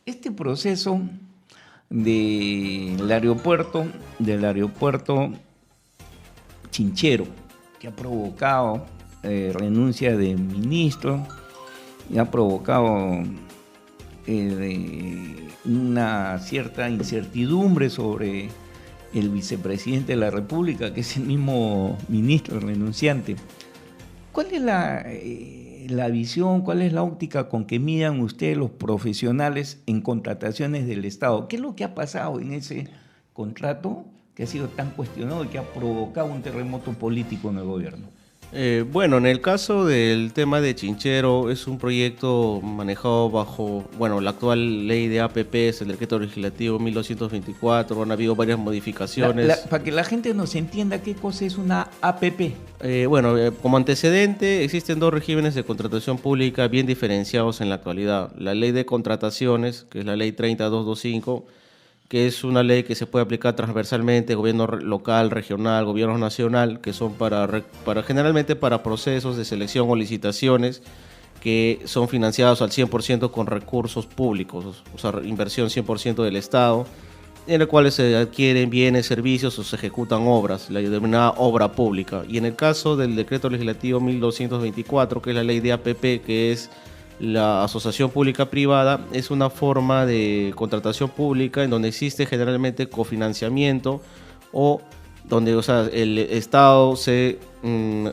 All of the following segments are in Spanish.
este proceso del aeropuerto Chinchero, que ha provocado renuncia de ministros, y ha provocado una cierta incertidumbre sobre el vicepresidente de la República, que es el mismo ministro renunciante. ¿Cuál es la visión, cuál es la óptica con que miran ustedes los profesionales en contrataciones del Estado? ¿Qué es lo que ha pasado en ese contrato que ha sido tan cuestionado y que ha provocado un terremoto político en el gobierno? Bueno, en el caso del tema de Chinchero, es un proyecto manejado bajo, la actual ley de APPs, el decreto legislativo 1224, han habido varias modificaciones. Para que la gente nos entienda qué cosa es una APP. Como antecedente, existen dos regímenes de contratación pública bien diferenciados en la actualidad. La ley de contrataciones, que es la ley 30225, que es una ley que se puede aplicar transversalmente, gobierno local, regional, gobierno nacional, que son generalmente para procesos de selección o licitaciones que son financiados al 100% con recursos públicos, o sea, inversión 100% del Estado, en el cual se adquieren bienes, servicios o se ejecutan obras, la denominada obra pública. Y en el caso del decreto legislativo 1224, que es la ley de APP, que es la asociación pública-privada, es una forma de contratación pública en donde existe generalmente cofinanciamiento o donde el Estado se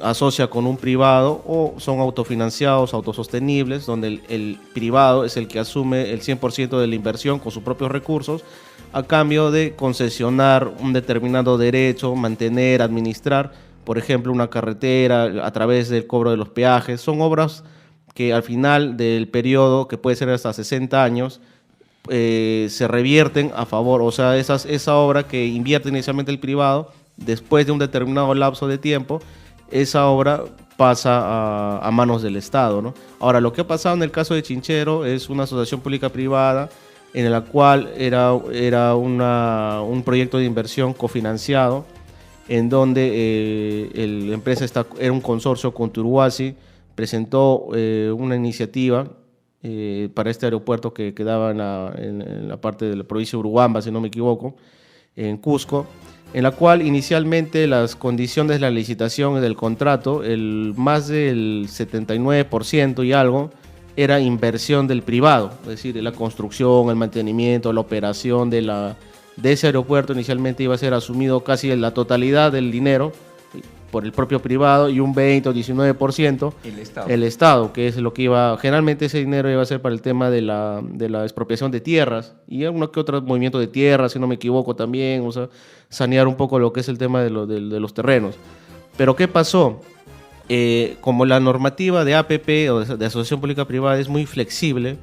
asocia con un privado o son autofinanciados, autosostenibles, donde el privado es el que asume el 100% de la inversión con sus propios recursos a cambio de concesionar un determinado derecho, mantener, administrar, por ejemplo, una carretera a través del cobro de los peajes. Son obras que al final del periodo, que puede ser hasta 60 años, se revierten a favor, o sea, esa obra que invierte inicialmente el privado, después de un determinado lapso de tiempo, esa obra pasa a manos del Estado, ¿no? Ahora, lo que ha pasado en el caso de Chinchero es una asociación pública-privada en la cual era un proyecto de inversión cofinanciado, en donde la empresa era un consorcio con Turhuasi, presentó una iniciativa para este aeropuerto que quedaba en la parte de la provincia de Urubamba, si no me equivoco, en Cusco, en la cual inicialmente las condiciones de la licitación y del contrato, más del 79% y algo, era inversión del privado, es decir, la construcción, el mantenimiento, la operación de ese aeropuerto inicialmente iba a ser asumido casi la totalidad del dinero por el propio privado y un 20 o 19% el Estado, que es lo que generalmente ese dinero iba a ser para el tema de la expropiación de tierras y uno que otro movimiento de tierras, si no me equivoco también, o sea, sanear un poco lo que es el tema de los terrenos. Pero ¿qué pasó? Como la normativa de APP o de Asociación Pública Privada es muy flexible,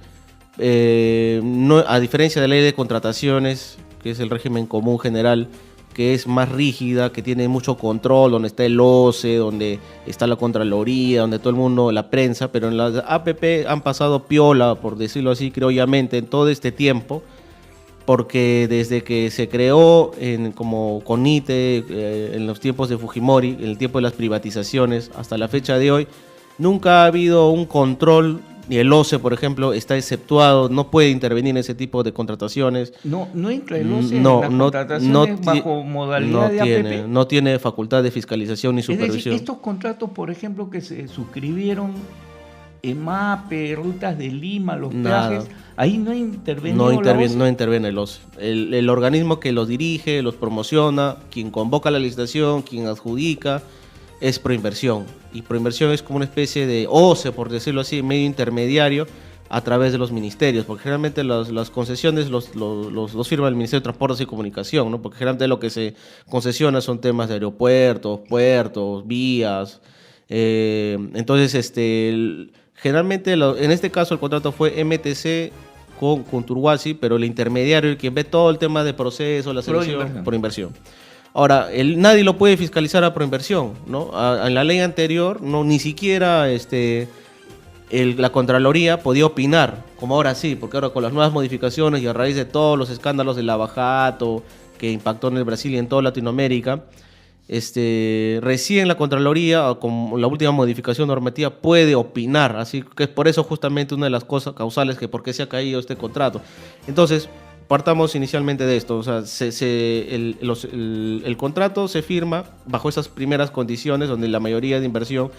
a diferencia de la ley de contrataciones, que es el régimen común general, que es más rígida, que tiene mucho control, donde está el OCE, donde está la Contraloría, donde todo el mundo, la prensa, pero en las APP han pasado piola, por decirlo así, criollamente, en todo este tiempo, porque desde que se creó como CONITE, en los tiempos de Fujimori, en el tiempo de las privatizaciones, hasta la fecha de hoy, nunca ha habido un control. Y el OCE, por ejemplo, está exceptuado, no puede intervenir en ese tipo de contrataciones. No entra el OCE en las contrataciones bajo modalidad de APP. No tiene facultad de fiscalización ni supervisión. Es decir, estos contratos, por ejemplo, que se suscribieron en MAPE, Rutas de Lima, los peajes, ahí no interviene no interviene el OCE. El organismo que los dirige, los promociona, quien convoca la licitación, quien adjudica, es Proinversión. Y Proinversión es como una especie de OCE, por decirlo así, medio intermediario a través de los ministerios, porque generalmente las concesiones los firma el Ministerio de Transportes y Comunicación, ¿no? Porque generalmente lo que se concesiona son temas de aeropuertos, puertos, vías. Entonces, generalmente, en este caso el contrato fue MTC con Turhuasi, pero el intermediario, el quien ve todo el tema de proceso, la selección, Proinversión. Ahora, nadie lo puede fiscalizar a Proinversión, ¿no? En la ley anterior, ni siquiera la Contraloría podía opinar, como ahora sí, porque ahora con las nuevas modificaciones y a raíz de todos los escándalos de Lava Jato que impactó en el Brasil y en toda Latinoamérica, recién la Contraloría, con la última modificación normativa, puede opinar. Así que es por eso justamente una de las cosas causales que por qué se ha caído este contrato. Entonces, partamos inicialmente de esto. O sea, el contrato se firma bajo esas primeras condiciones donde la mayoría de inversión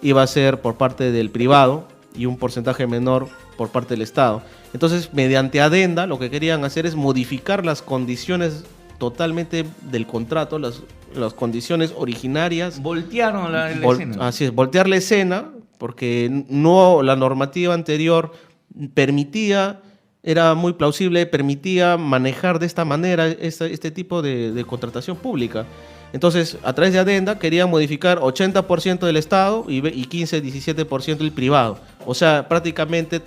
iba a ser por parte del privado y un porcentaje menor por parte del Estado. Entonces, mediante adenda, lo que querían hacer es modificar las condiciones totalmente del contrato, las condiciones originarias. Voltearon la escena. Así es, voltear la escena, porque no, la normativa anterior permitía, era muy plausible, permitía manejar de esta manera este tipo de contratación pública. Entonces, a través de adenda querían modificar 80% del Estado y 15-17% del privado. O sea, prácticamente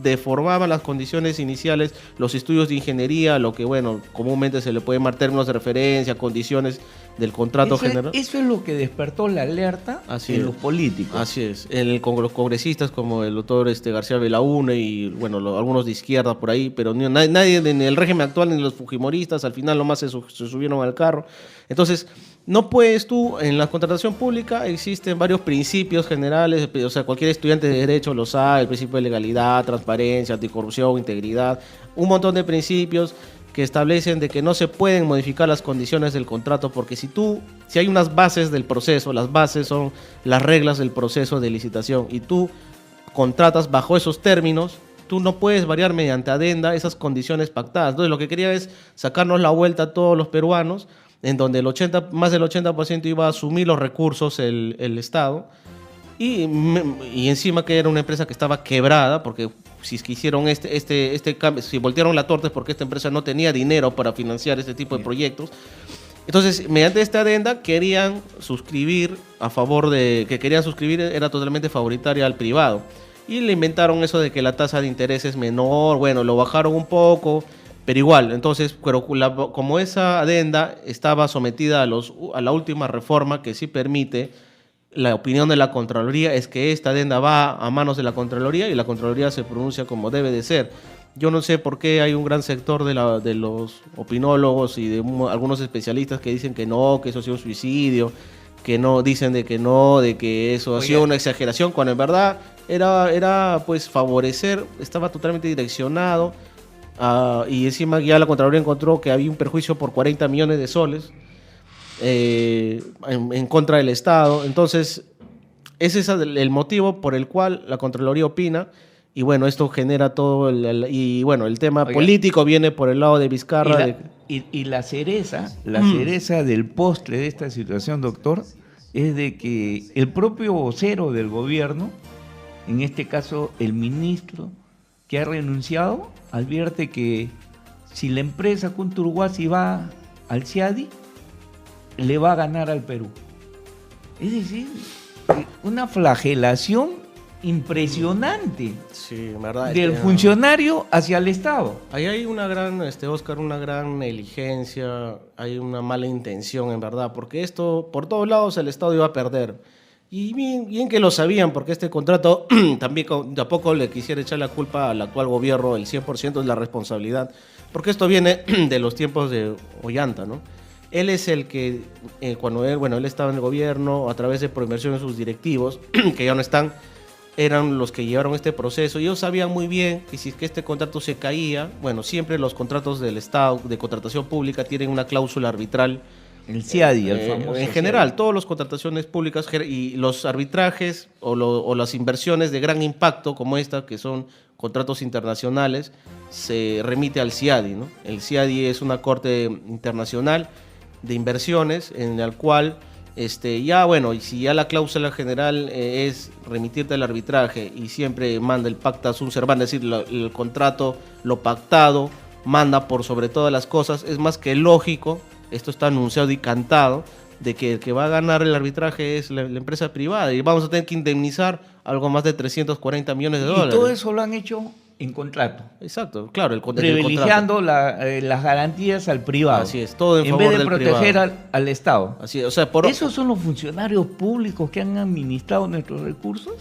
deformaban las condiciones iniciales, los estudios de ingeniería, lo que, bueno, comúnmente se le puede llamar términos de referencia, condiciones del contrato general. Eso es lo que despertó la alerta en los políticos. Así es, con los congresistas como el doctor García Belaúnde y, bueno, algunos de izquierda por ahí, pero nadie en el régimen actual, ni los fujimoristas, al final nomás se subieron al carro. Entonces, no puedes tú, en la contratación pública existen varios principios generales, o sea, cualquier estudiante de derecho lo sabe, el principio de legalidad, transparencia, anticorrupción, integridad, un montón de principios que establecen de que no se pueden modificar las condiciones del contrato, porque si hay unas bases del proceso, las bases son las reglas del proceso de licitación, y tú contratas bajo esos términos, tú no puedes variar mediante adenda esas condiciones pactadas. Entonces, lo que quería es sacarnos la vuelta a todos los peruanos, en donde más del 80% iba a asumir los recursos el Estado, y encima que era una empresa que estaba quebrada, porque si es que hicieron este cambio, si voltearon la torta es porque esta empresa no tenía dinero para financiar este tipo de proyectos. Entonces, mediante esta adenda querían suscribir era totalmente favoritaria al privado, y le inventaron eso de que la tasa de interés es menor. Bueno, lo bajaron un poco, pero igual. Entonces, como esa adenda estaba sometida a la última reforma que sí permite, la opinión de la Contraloría es que esta adenda va a manos de la Contraloría y la Contraloría se pronuncia como debe de ser. Yo no sé por qué hay un gran sector de los opinólogos y de algunos especialistas que dicen que no, que eso ha sido un suicidio, que no, dicen de que eso ha sido una exageración, cuando en verdad era pues favorecer, estaba totalmente direccionado, y encima ya la Contraloría encontró que había un perjuicio por 40 millones de soles en contra del Estado. Entonces, ese es el motivo por el cual la Contraloría opina. Y bueno, esto genera todo el tema político viene por el lado de Vizcarra. Y la cereza del postre de esta situación, doctor, es de que el propio vocero del gobierno, en este caso el ministro que ha renunciado, advierte que si la empresa Kunturhuasi va al CIADI, le va a ganar al Perú. Es decir, una flagelación impresionante, sí, verdad, del funcionario hacia el Estado. Ahí hay una gran, Oscar, una gran negligencia, hay una mala intención, en verdad, porque esto, por todos lados, el Estado iba a perder. Y bien que lo sabían, porque este contrato, también tampoco le quisiera echar la culpa al actual gobierno, el 100% es la responsabilidad, porque esto viene de los tiempos de Ollanta, ¿no? Él es el que, cuando él estaba en el gobierno, a través de Proinversión de sus directivos, que ya no están, eran los que llevaron este proceso. Y ellos sabían muy bien que si es que este contrato se caía, bueno, siempre los contratos del Estado de contratación pública tienen una cláusula arbitral. El CIADI, el famoso. En general, todas las contrataciones públicas y los arbitrajes o las inversiones de gran impacto como esta, que son contratos internacionales, se remite al CIADI, ¿no? El CIADI es una corte internacional de inversiones en la cual y si ya la cláusula general es remitirte al arbitraje y siempre manda el pacta sunt servanda, es decir, el contrato, lo pactado, manda por sobre todas las cosas, es más que lógico, esto está anunciado y cantado, de que el que va a ganar el arbitraje es la empresa privada y vamos a tener que indemnizar algo más de 340 millones de dólares. Y todo eso lo han hecho en contrato. Exacto, claro. Privilegiando las garantías al privado. Así es, todo en favor del privado. En vez de proteger al Estado. Así es, o sea, ¿Esos son los funcionarios públicos que han administrado nuestros recursos?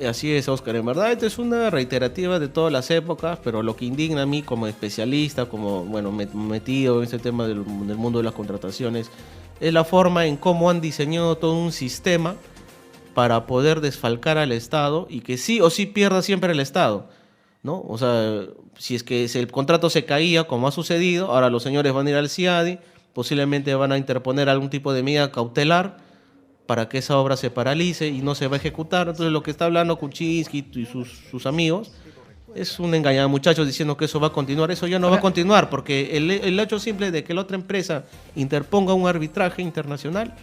Así es, Oscar. En verdad, esto es una reiterativa de todas las épocas, pero lo que indigna a mí como especialista, como bueno, metido en este tema del mundo de las contrataciones, es la forma en cómo han diseñado todo un sistema para poder desfalcar al Estado y que sí o sí pierda siempre el Estado, ¿no? O sea, si es que el contrato se caía, como ha sucedido, ahora los señores van a ir al CIADI, posiblemente van a interponer algún tipo de medida cautelar para que esa obra se paralice y no se va a ejecutar. Entonces lo que está hablando Kuczynski y sus amigos es un engañado muchachos diciendo que eso va a continuar. Eso ya no va a continuar, porque el hecho simple de que la otra empresa interponga un arbitraje internacional,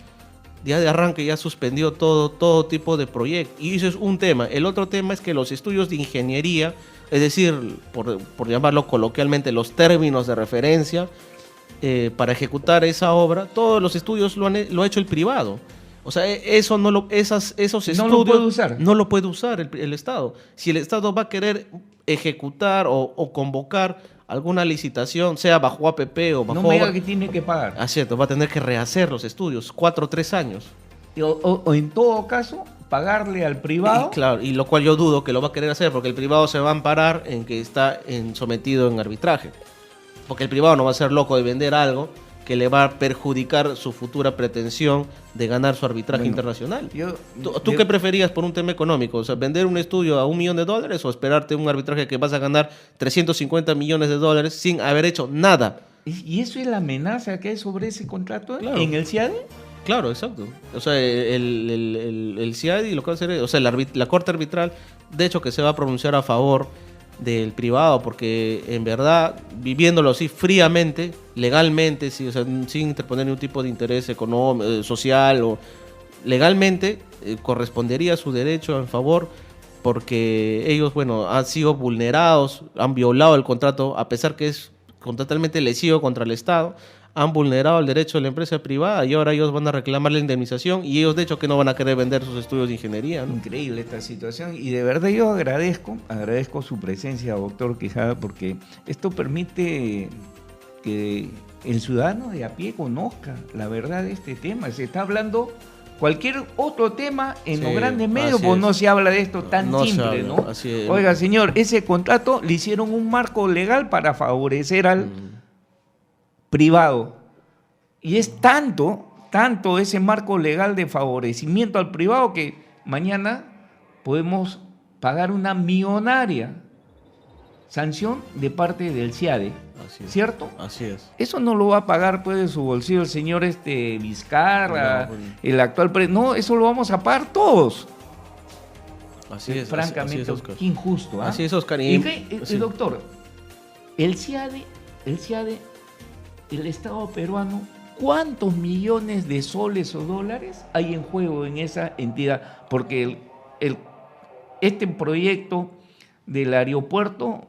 ya de arranque ya suspendió todo tipo de proyecto. Y eso es un tema. El otro tema es que los estudios de ingeniería, es decir, por llamarlo coloquialmente, los términos de referencia para ejecutar esa obra, todos los estudios lo ha hecho el privado. O sea, esos estudios no lo puede usar. No lo puede usar el Estado. Si el Estado va a querer ejecutar o convocar alguna licitación, sea bajo APP o bajo... No me diga que tiene que pagar. Ah, cierto, va a tener que rehacer los estudios, 4 o 3 años. O en todo caso, pagarle al privado. Claro, y lo cual yo dudo que lo va a querer hacer, porque el privado se va a amparar en que está sometido en arbitraje. Porque el privado no va a ser loco de vender algo que le va a perjudicar su futura pretensión de ganar su arbitraje internacional. ¿Tú qué preferías por un tema económico? O sea, ¿vender un estudio a $1 millón o esperarte un arbitraje que vas a ganar $350 millones sin haber hecho nada? ¿Y eso es la amenaza que hay sobre ese contrato en el CIADI? Claro, exacto. O sea, el CIADI lo que va a hacer es, o sea, la Corte Arbitral, de hecho, que se va a pronunciar a favor del privado, porque en verdad, viviéndolo así fríamente, legalmente, sí, o sea, sin interponer ningún tipo de interés económico, social o legalmente, correspondería a su derecho en favor, porque ellos, bueno, han sido vulnerados, han violado el contrato, a pesar que es totalmente lesivo contra el Estado, han vulnerado el derecho de la empresa privada y ahora ellos van a reclamar la indemnización y ellos de hecho que no van a querer vender sus estudios de ingeniería, ¿no? Increíble esta situación y de verdad yo agradezco su presencia, doctor Quijada, porque esto permite que el ciudadano de a pie conozca la verdad de este tema. Se está hablando cualquier otro tema en los grandes medios, pues no se habla de esto tan simple, ¿no? Oiga, señor, ese contrato le hicieron un marco legal para favorecer al privado. Y es tanto ese marco legal de favorecimiento al privado que mañana podemos pagar una millonaria sanción de parte del CIADE, ¿cierto? Así es. Eso no lo va a pagar pues de su bolsillo el señor Vizcarra, el actual presidente. No, eso lo vamos a pagar todos. Así es. Francamente, así es, Oscar. Qué injusto. Así es, Oscar. Doctor, el CIADE, el Estado peruano, ¿cuántos millones de soles o dólares hay en juego en esa entidad? Porque este proyecto del aeropuerto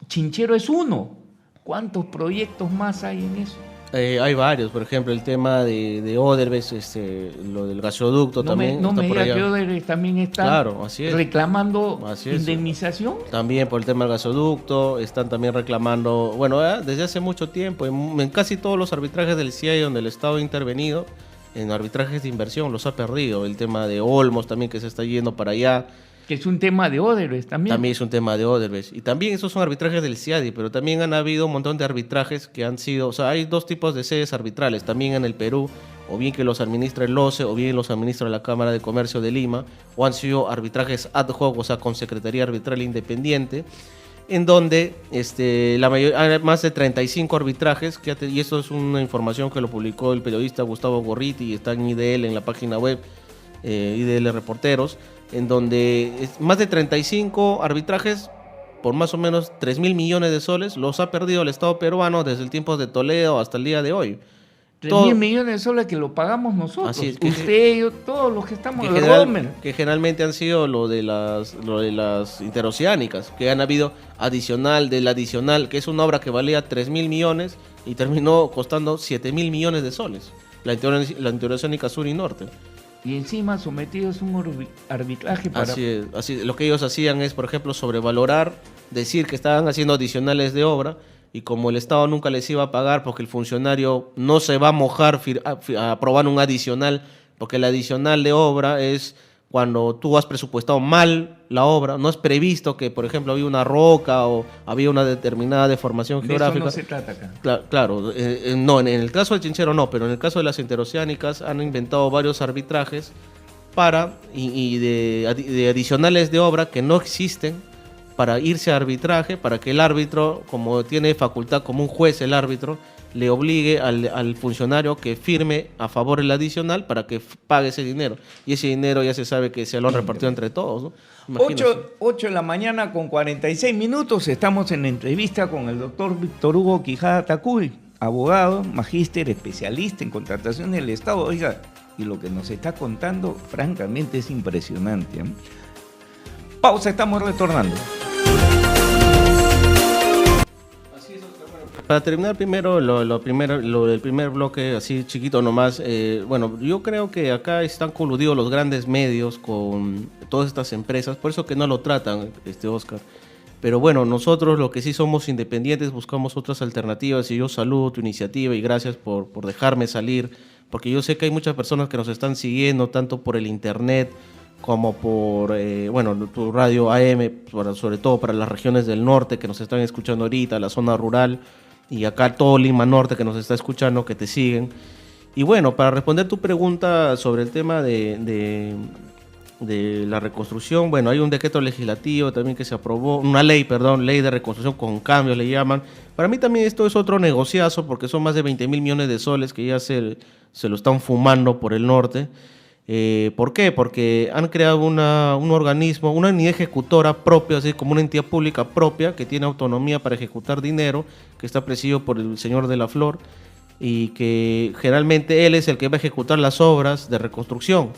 Chinchero es uno. ¿Cuántos proyectos más hay en eso? Hay varios, por ejemplo, el tema de Oderbes, lo del gasoducto también. No me diga que Oderbes también está reclamando indemnización. También por el tema del gasoducto, están también reclamando, bueno, desde hace mucho tiempo, en casi todos los arbitrajes del CIADI donde el Estado ha intervenido, en arbitrajes de inversión los ha perdido. El tema de Olmos también que se está yendo para allá. Que es un tema de Oderbes también. También es un tema de Oderbes. Y también esos son arbitrajes del CIADI, pero también han habido un montón de arbitrajes que han sido... O sea, hay dos tipos de sedes arbitrales, también en el Perú, o bien que los administra el OCE, o bien los administra la Cámara de Comercio de Lima, o han sido arbitrajes ad hoc, o sea, con Secretaría Arbitral Independiente, en donde hay más de 35 arbitrajes, y esto es una información que lo publicó el periodista Gustavo Gorriti y está en IDL, en la página web, IDL Reporteros, en donde más de 35 arbitrajes por más o menos 3.000 millones de soles los ha perdido el Estado peruano desde el tiempo de Toledo hasta el día de hoy. 3.000 millones de soles que lo pagamos nosotros, así es, usted, yo, todos los que estamos en el que generalmente han sido lo de las interoceánicas, que han habido adicional, que es una obra que valía 3.000 millones y terminó costando 7.000 millones de soles, la interoceánica sur y norte. Y encima sometidos a un arbitraje para... Así es. Lo que ellos hacían es, por ejemplo, sobrevalorar, decir que estaban haciendo adicionales de obra y como el Estado nunca les iba a pagar porque el funcionario no se va a mojar a aprobar un adicional, porque el adicional de obra es cuando tú has presupuestado mal la obra, no has previsto que, por ejemplo, había una roca o había una determinada deformación geográfica. De eso no se trata acá. Claro, no, en el caso del Chinchero no, pero en el caso de las interoceánicas han inventado varios arbitrajes de adicionales de obra que no existen para irse a arbitraje, para que el árbitro, como tiene facultad como un juez el árbitro, le obligue al funcionario que firme a favor el adicional para que pague ese dinero. Y ese dinero ya se sabe que se lo han repartido entre todos, ¿no? 8 de la mañana con 46 minutos. Estamos en entrevista con el doctor Víctor Hugo Quijada Tacuy, abogado, magíster, especialista en contratación del Estado. Oiga, y lo que nos está contando, francamente, es impresionante, ¿eh? Pausa, estamos retornando. Para terminar primero, lo del primer bloque, así chiquito nomás, bueno, yo creo que acá están coludidos los grandes medios con todas estas empresas, por eso que no lo tratan, Oscar. Pero bueno, nosotros lo que sí somos independientes, buscamos otras alternativas y yo saludo tu iniciativa y gracias por dejarme salir, porque yo sé que hay muchas personas que nos están siguiendo, tanto por el internet como por, tu radio AM, sobre todo para las regiones del norte que nos están escuchando ahorita, la zona rural, y acá todo Lima Norte que nos está escuchando, que te siguen. Y bueno, para responder tu pregunta sobre el tema de la reconstrucción, bueno, hay un decreto legislativo también que se aprobó, una ley de reconstrucción con cambios le llaman. Para mí también esto es otro negociazo porque son más de 20.000 millones de soles que ya se lo están fumando por el norte. ¿Por qué? Porque han creado un organismo, una unidad ejecutora propia, así como una entidad pública propia que tiene autonomía para ejecutar dinero, que está presidido por el señor de la Flor y que generalmente él es el que va a ejecutar las obras de reconstrucción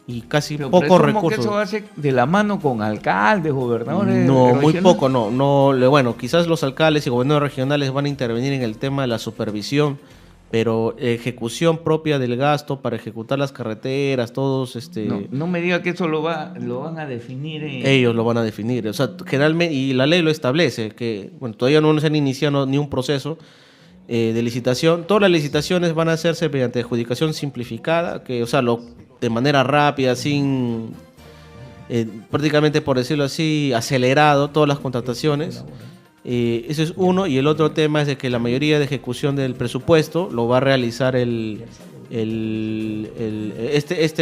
y casi pocos recursos. Que eso hace de la mano con alcaldes, gobernadores? No, muy poco, bueno, quizás los alcaldes y gobernadores regionales van a intervenir en el tema de la supervisión, pero ejecución propia del gasto para ejecutar las carreteras, todos No me diga que eso lo van a definir. Ellos lo van a definir, o sea, generalmente, y la ley lo establece, que bueno, todavía no se han iniciado ni un proceso de licitación. Todas las licitaciones van a hacerse mediante adjudicación simplificada, que, o sea, de manera rápida, sin prácticamente, por decirlo así, acelerado todas las contrataciones. Ese es uno, y el otro tema es de que la mayoría de ejecución del presupuesto lo va a realizar esta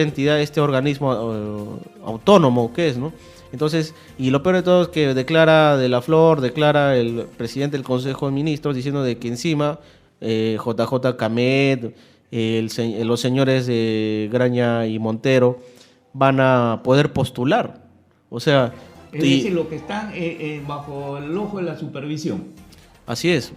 entidad, este organismo autónomo que es, ¿no? Entonces, y lo peor de todo es que declara el presidente del Consejo de Ministros diciendo de que encima JJ Camet, los señores de Graña y Montero van a poder postular, o sea... Es decir, lo que están bajo el ojo de la supervisión. Así es.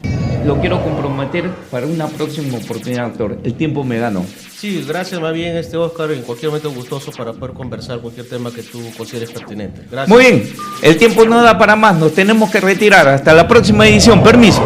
Lo quiero comprometer para una próxima oportunidad, doctor. El tiempo me ganó. Sí, gracias más bien, Oscar. En cualquier momento gustoso para poder conversar cualquier tema que tú consideres pertinente. Gracias. Muy bien. El tiempo no da para más. Nos tenemos que retirar. Hasta la próxima edición. Permiso.